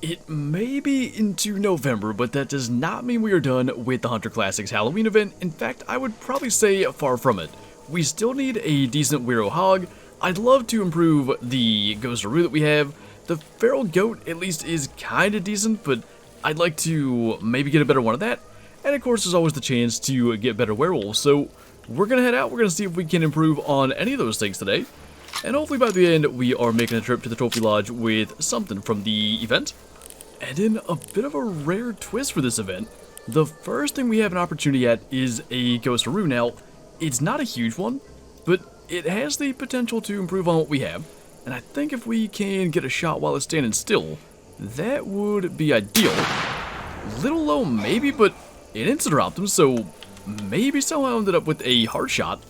It may be into November, but that does not mean we are done with the Hunter Classics Halloween event. In fact, I would probably say far from it. We still need a decent Whiro hog. I'd love to improve the Ghostaroo that we have. The feral goat at least is kinda decent, but I'd like to maybe get a better one of that. And of course, there's always the chance to get better werewolves. So we're gonna head out, we're gonna see if we can improve on any of those things today. And hopefully by the end, we are making a trip to the Trophy Lodge with something from the event. And in a bit of a rare twist for this event, the first thing we have an opportunity at is a Ghostaroo. Now, it's not a huge one, but it has the potential to improve on what we have. And I think if we can get a shot while it's standing still, that would be ideal. Little low maybe, but it instant-dropped him, so maybe somehow ended up with a hard shot.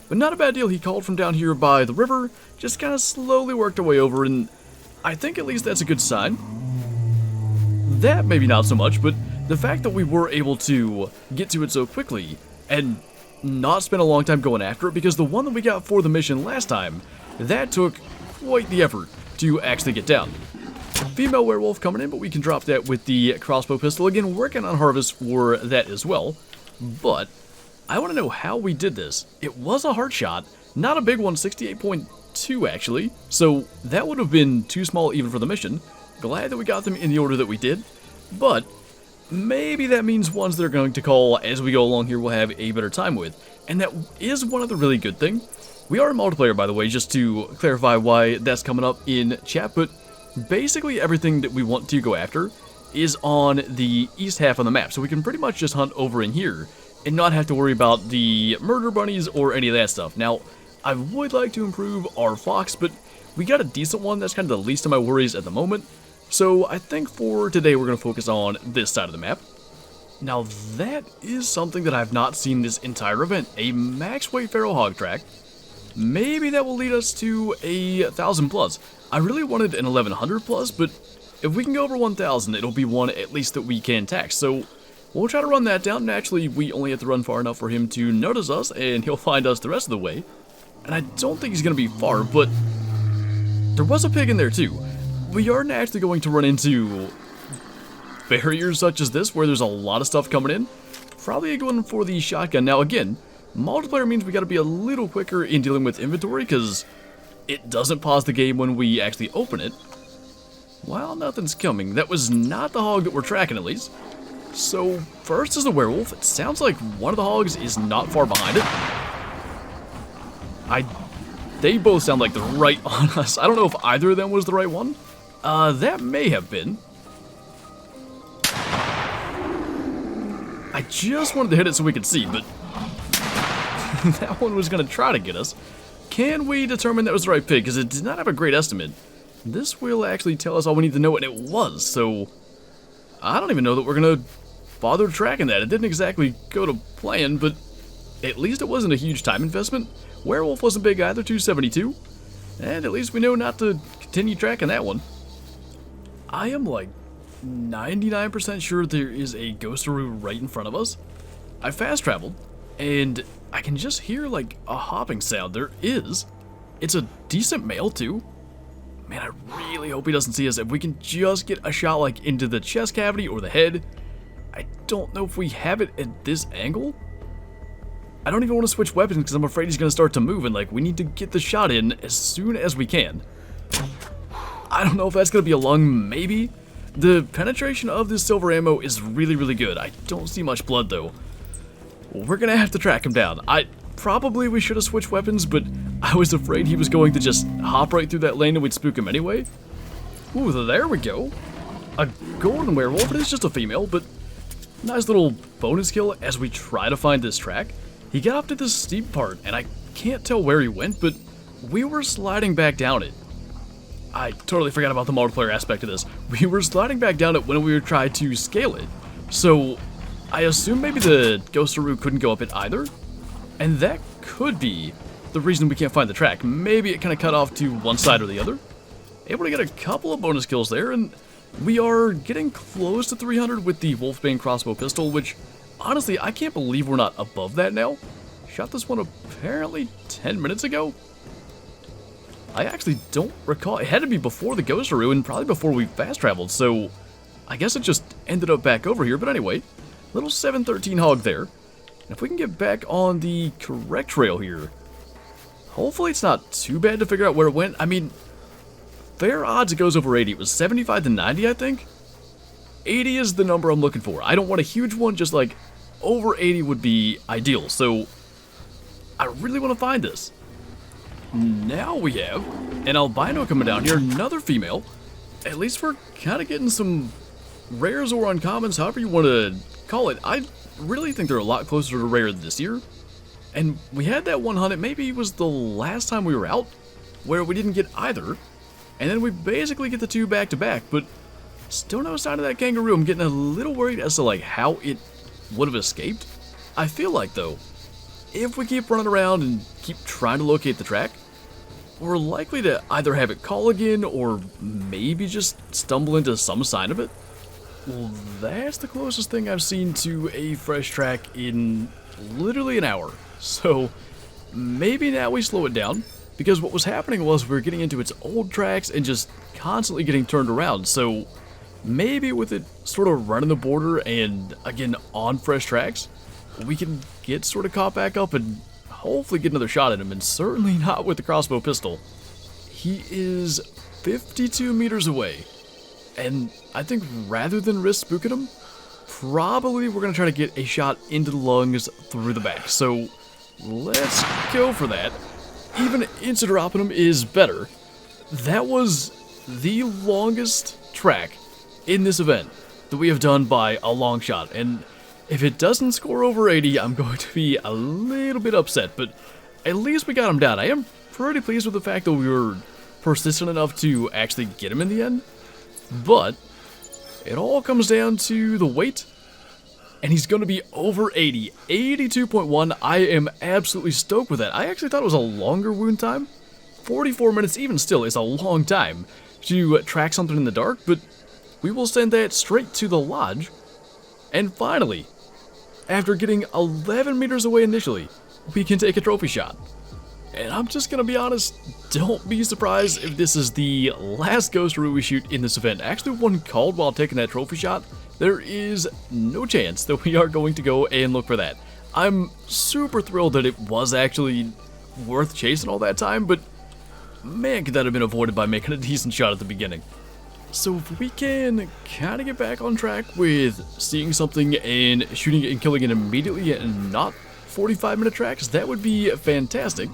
But not a bad deal. He called from down here by the river, just kind of slowly worked our way over, and I think at least that's a good sign. That maybe not so much, but the fact that we were able to get to it so quickly and not spend a long time going after it, because the one that we got for the mission last time, that took quite the effort to actually get down. Female werewolf coming in, but we can drop that with the crossbow pistol. Again, working on harvest for that as well, but I want to know how we did this. It was a hard shot, not a big one, 68.2 actually, so that would have been too small even for the mission. Glad that we got them in the order that we did, but maybe that means ones that are going to call as we go along here we'll have a better time with. And that is one other really good thing. We are in multiplayer, by the way, just to clarify why that's coming up in chat, but basically everything that we want to go after is on the east half of the map, so we can pretty much just hunt over in here and not have to worry about the murder bunnies or any of that stuff. Now, I would like to improve our fox, but we got a decent one. That's kind of the least of my worries at the moment. So I think for today we're going to focus on this side of the map. Now that is something that I've not seen this entire event, a max weight feral hog track. Maybe that will lead us to a 1,000 plus. I really wanted an 1,100 plus, but if we can go over 1,000, it'll be one at least that we can tax. So we'll try to run that down. Naturally, we only have to run far enough for him to notice us, and he'll find us the rest of the way. And I don't think he's going to be far, but there was a pig in there too. We are naturally going to run into barriers such as this, where there's a lot of stuff coming in. Probably going for the shotgun. Now again, multiplayer means we got to be a little quicker in dealing with inventory, because it doesn't pause the game when we actually open it. Well, nothing's coming. That was not the hog that we're tracking, at least. So first is the werewolf. It sounds like one of the hogs is not far behind it. They both sound like they're right on us. I don't know if either of them was the right one. That may have been. I just wanted to hit it so we could see, but that one was going to try to get us. Can we determine that was the right pig? Because it did not have a great estimate. This will actually tell us all we need to know, and it was, so I don't even know that we're going to bother tracking that. It didn't exactly go to plan, but at least it wasn't a huge time investment. Werewolf wasn't big either, 272. And at least we know not to continue tracking that one. I am like 99% sure there is a Ghostaroo right in front of us. I fast traveled, and I can just hear like a hopping sound. There is. It's a decent male too. Man, I really hope he doesn't see us. If we can just get a shot like into the chest cavity or the head. I don't know if we have it at this angle. I don't even want to switch weapons because I'm afraid he's going to start to move, and like we need to get the shot in as soon as we can. I don't know if that's going to be a lung, maybe. The penetration of this silver ammo is really, really good. I don't see much blood though. We're going to have to track him down. Probably we should have switched weapons, but I was afraid he was going to just hop right through that lane and we'd spook him anyway. Ooh, there we go. A golden werewolf. It is just a female, but nice little bonus kill as we try to find this track. He got up to this steep part, and I can't tell where he went, but we were sliding back down it. I totally forgot about the multiplayer aspect of this. We were sliding back down it when we were trying to scale it. So I assume maybe the Ghostaroo couldn't go up it either. And that could be the reason we can't find the track. Maybe it kind of cut off to one side or the other. Able to get a couple of bonus kills there, and we are getting close to 300 with the Wolfbane crossbow pistol, which honestly, I can't believe we're not above that now. Shot this one apparently 10 minutes ago. I actually don't recall. It had to be before the Ghostaroo and probably before we fast traveled, so I guess it just ended up back over here. But anyway, little 713 hog there. And if we can get back on the correct trail here, hopefully it's not too bad to figure out where it went. I mean, fair odds it goes over 80. It was 75 to 90, I think. 80 is the number I'm looking for. I don't want a huge one, just like over 80 would be ideal. So I really want to find this. Now we have an albino coming down here, another female. At least we're kind of getting some rares or uncommons, however you want to call it. I really think they're a lot closer to rare this year. And we had that one hunt, maybe it was the last time we were out, where we didn't get either. And then we basically get the two back to back, but still no sign of that kangaroo. I'm getting a little worried as to like how it would have escaped. I feel like though, if we keep running around and keep trying to locate the track, we're likely to either have it call again or maybe just stumble into some sign of it. Well, that's the closest thing I've seen to a fresh track in literally an hour. So maybe now we slow it down, because what was happening was we were getting into its old tracks and just constantly getting turned around. So maybe with it sort of running the border and again on fresh tracks, we can get sort of caught back up and hopefully get another shot at him, and certainly not with the crossbow pistol. He is 52 meters away, and I think rather than risk spooking him, probably we're going to try to get a shot into the lungs through the back. So let's go for that. Even instant dropping him is better. That was the longest track in this event that we have done by a long shot, and if it doesn't score over 80, I'm going to be a little bit upset, but at least we got him down. I am pretty pleased with the fact that we were persistent enough to actually get him in the end, but it all comes down to the weight, and he's going to be over 80. 82.1, I am absolutely stoked with that. I actually thought it was a longer wound time. 44 minutes even still is a long time to track something in the dark, but we will send that straight to the lodge, and finally, after getting 11 meters away initially, we can take a trophy shot. And I'm just gonna be honest, don't be surprised if this is the last Ghostaroo we shoot in this event. Actually, one called while taking that trophy shot. There is no chance that we are going to go and look for that. I'm super thrilled that it was actually worth chasing all that time, but man, could that have been avoided by making a decent shot at the beginning. So if we can kind of get back on track with seeing something and shooting it and killing it immediately and not 45-minute tracks, that would be fantastic.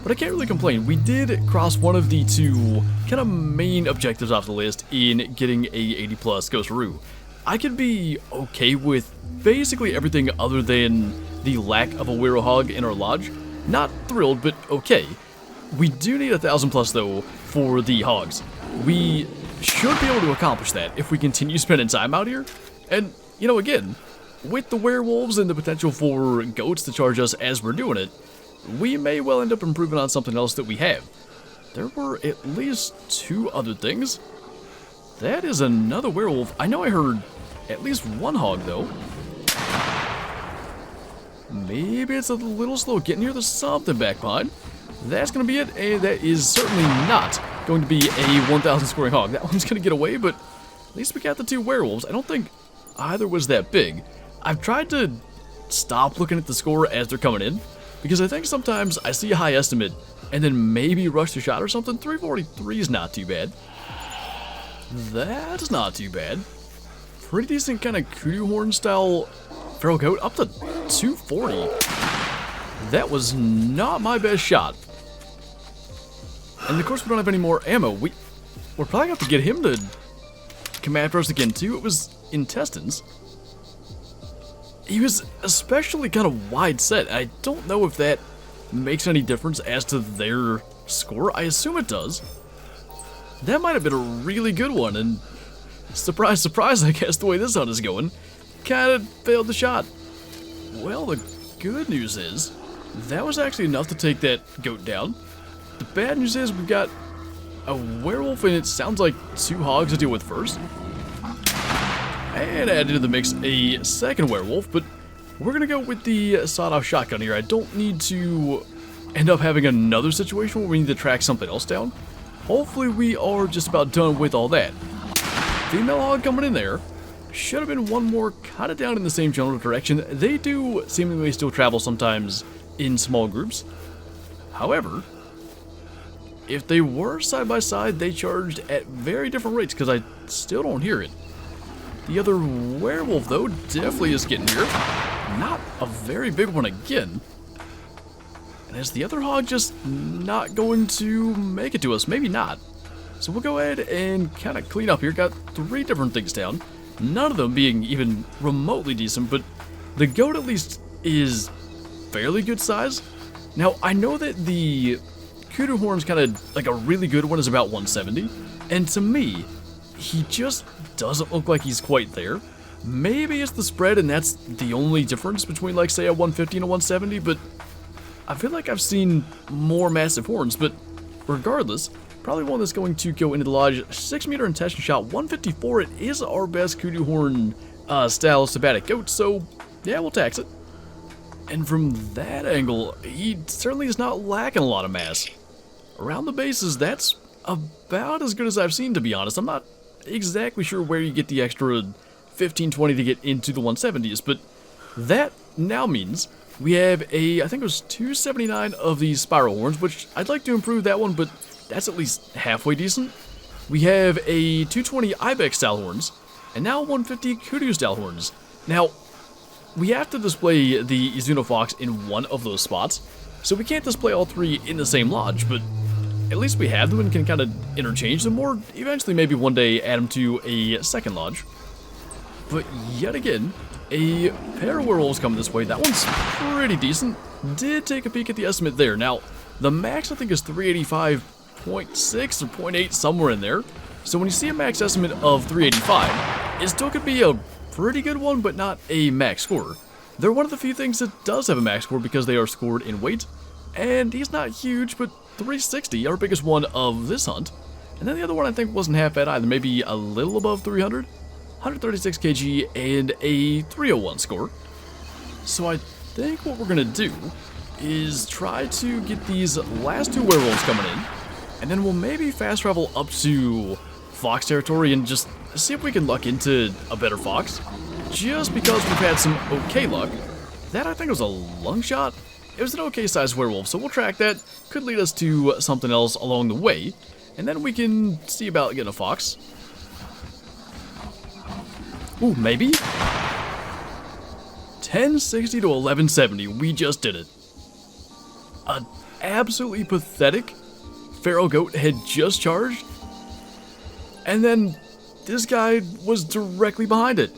But I can't really complain. We did cross one of the two kind of main objectives off the list in getting a 80+ Ghostaroo. I could be okay with basically everything other than the lack of a Whiro hog in our lodge. Not thrilled, but okay. We do need 1,000+ though for the hogs. We should be able to accomplish that if we continue spending time out here. And, you know, again, with the werewolves and the potential for goats to charge us as we're doing it, we may well end up improving on something else that we have. There were at least 2 other things. That is another werewolf. I know I heard at least 1 hog, though. Maybe it's a little slow getting here. There's something back behind. That's going to be it, and that is certainly not going to be a 1,000 scoring hog. That one's going to get away, but at least we got the 2 werewolves. I don't think either was that big. I've tried to stop looking at the score as they're coming in, because I think sometimes I see a high estimate and then maybe rush the shot or something. 343 is not too bad. That's not too bad. Pretty decent kind of kudu horn style feral goat, up to 240. That was not my best shot. And of course we don't have any more ammo. We're probably going to have to get him to come after us again too. It was intestines. He was especially kind of wide set. I don't know if that makes any difference as to their score. I assume it does. That might have been a really good one, and surprise, surprise, I guess the way this hunt is going, kind of failed the shot. Well, the good news is, that was actually enough to take that goat down. The bad news is we've got a werewolf, and it sounds like 2 hogs to deal with first. And add into the mix a second werewolf, but we're going to go with the sawed-off shotgun here. I don't need to end up having another situation where we need to track something else down. Hopefully we are just about done with all that. Female hog coming in there. Should have been one more kind of down in the same general direction. They do seemingly still travel sometimes in small groups. However, if they were side by side, they charged at very different rates because I still don't hear it. The other werewolf, though, definitely is getting here. Not a very big one again. And is the other hog just not going to make it to us? Maybe not. So we'll go ahead and kind of clean up here. Got 3 different things down. None of them being even remotely decent, but the goat at least is fairly good size. Now, I know that the kudu horn's kind of like a really good one is about 170, and to me, he just doesn't look like he's quite there. Maybe it's the spread and that's the only difference between, like, say a 150 and a 170, but I feel like I've seen more massive horns. But regardless, probably one that's going to go into the lodge. 6-meter intention shot, 154. It is our best kudu horn style sabbatic goat, so yeah, we'll tax it. And from that angle, he certainly is not lacking a lot of mass. Around the bases, that's about as good as I've seen, to be honest. I'm not exactly sure where you get the extra 15-20 to get into the 170s, but that now means we have I think it was 279 of these spiral horns, which I'd like to improve that one, but that's at least halfway decent. We have a 220 ibex style horns, and now 150 kudu style horns. Now, we have to display the Izuno Fox in one of those spots, so we can't display all 3 in the same lodge, but at least we have them and can kind of interchange them, or eventually maybe one day add them to a second lodge. But yet again, a pair of werewolves coming this way. That one's pretty decent. Did take a peek at the estimate there. Now, the max I think is 385.6 or 0.8, somewhere in there. So when you see a max estimate of 385, it still could be a pretty good one, but not a max score. They're one of the few things that does have a max score because they are scored in weight. And he's not huge, but 360, our biggest one of this hunt. And then the other one I think wasn't half bad either, maybe a little above 300. 136 kg and a 301 score. So I think what we're gonna do is try to get these last 2 werewolves coming in, and then we'll maybe fast travel up to fox territory and just see if we can luck into a better fox. Just because we've had some okay luck. That I think was a lung shot. It was an okay sized werewolf, so we'll track that. Could lead us to something else along the way, and then we can see about getting a fox. Ooh, maybe? 1060 to 1170, we just did it. An absolutely pathetic feral goat had just charged, and then this guy was directly behind it.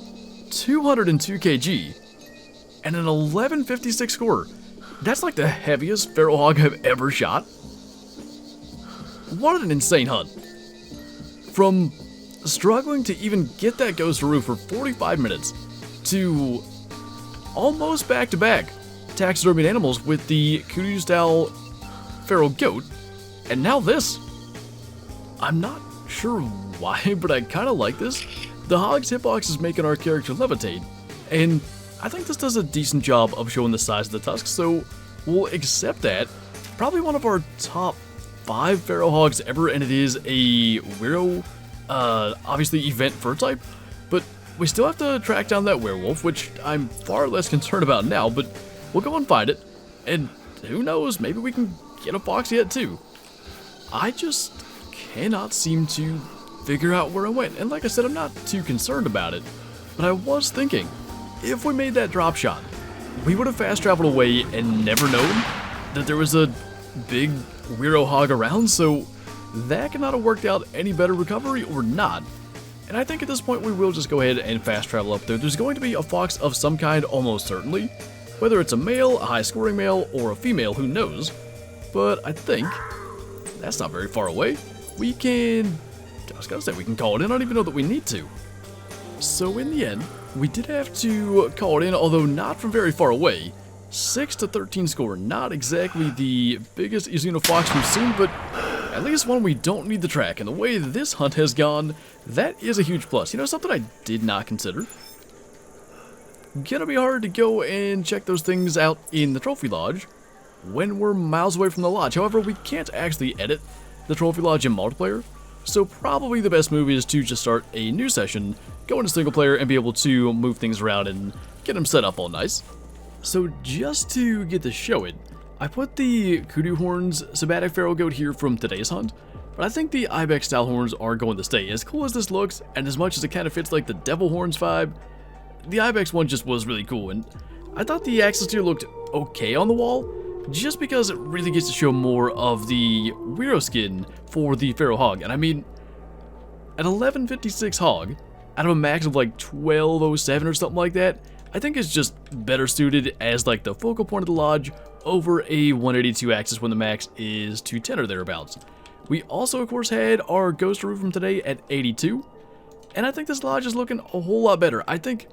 202 kg, and an 1156 score. That's like the heaviest feral hog I've ever shot. What an insane hunt. From struggling to even get that Ghostaroo for 45 minutes to almost back-to-back taxidermied animals with the kudu-style feral goat, and now this. I'm not sure why, but I kind of like this. The hog's hitbox is making our character levitate, and I think this does a decent job of showing the size of the tusks, so we'll accept that. Probably one of our top 5 feral hogs ever, and it is a Whiro, obviously event fur type, but we still have to track down that werewolf, which I'm far less concerned about now, but we'll go and find it, and who knows, maybe we can get a fox yet too. I just cannot seem to figure out where I went, and like I said, I'm not too concerned about it, but I was thinking, if we made that drop shot, we would have fast traveled away and never known that there was a big Whiro hog around, so that could not have worked out any better, recovery or not. And I think at this point we will just go ahead and fast travel up there. There's going to be a fox of some kind almost certainly, whether it's a male, a high scoring male, or a female, who knows. But I think that's not very far away. We can, I was gonna say we can call it in, I don't even know that we need to. So in the end, we did have to call it in, although not from very far away. 6 to 13 score, not exactly the biggest Izuno Fox we've seen, but at least one we don't need to track. And the way this hunt has gone, that is a huge plus. You know, something I did not consider. Gonna be hard to go and check those things out in the trophy lodge. when we're miles away from the lodge. However, we can't actually edit the trophy lodge in multiplayer, so probably the best move is to just start a new session, go into single player, and be able to move things around and get them set up all nice. So just to get the show it, I put the kudu horns sabbatic feral goat here from today's hunt, but I think the ibex style horns are going to stay. As cool as this looks, and as much as it kind of fits like the devil horns vibe, the ibex one just was really cool, and I thought the axis deer looked okay on the wall, just because it really gets to show more of the Whiro skin for the feral hog. And I mean, at 1156 hog, out of a max of like 1207 or something like that, I think it's just better suited as like the focal point of the lodge over a 182 axis when the max is 210 or thereabouts. We also, of course, had our Ghostaroo from today at 82, and I think this lodge is looking a whole lot better. I think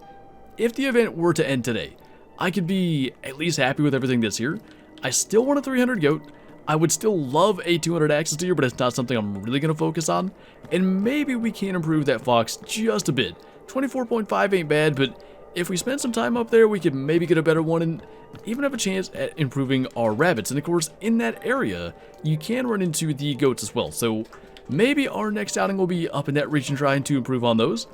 if the event were to end today, I could be at least happy with everything that's here. I still want a 300 goat. I would still love a 200 axis deer, but it's not something I'm really going to focus on. And maybe we can improve that fox just a bit. 24.5 ain't bad, but if we spend some time up there, we could maybe get a better one and even have a chance at improving our rabbits. And of course, in that area, you can run into the goats as well. So maybe our next outing will be up in that region trying to improve on those.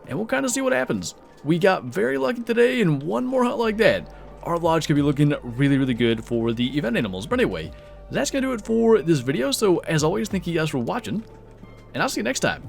And we'll kind of see what happens. We got very lucky today, and one more hunt like that, our lodge could be looking really, really good for the event animals. But anyway, that's going to do it for this video. So as always, thank you guys for watching, and I'll see you next time.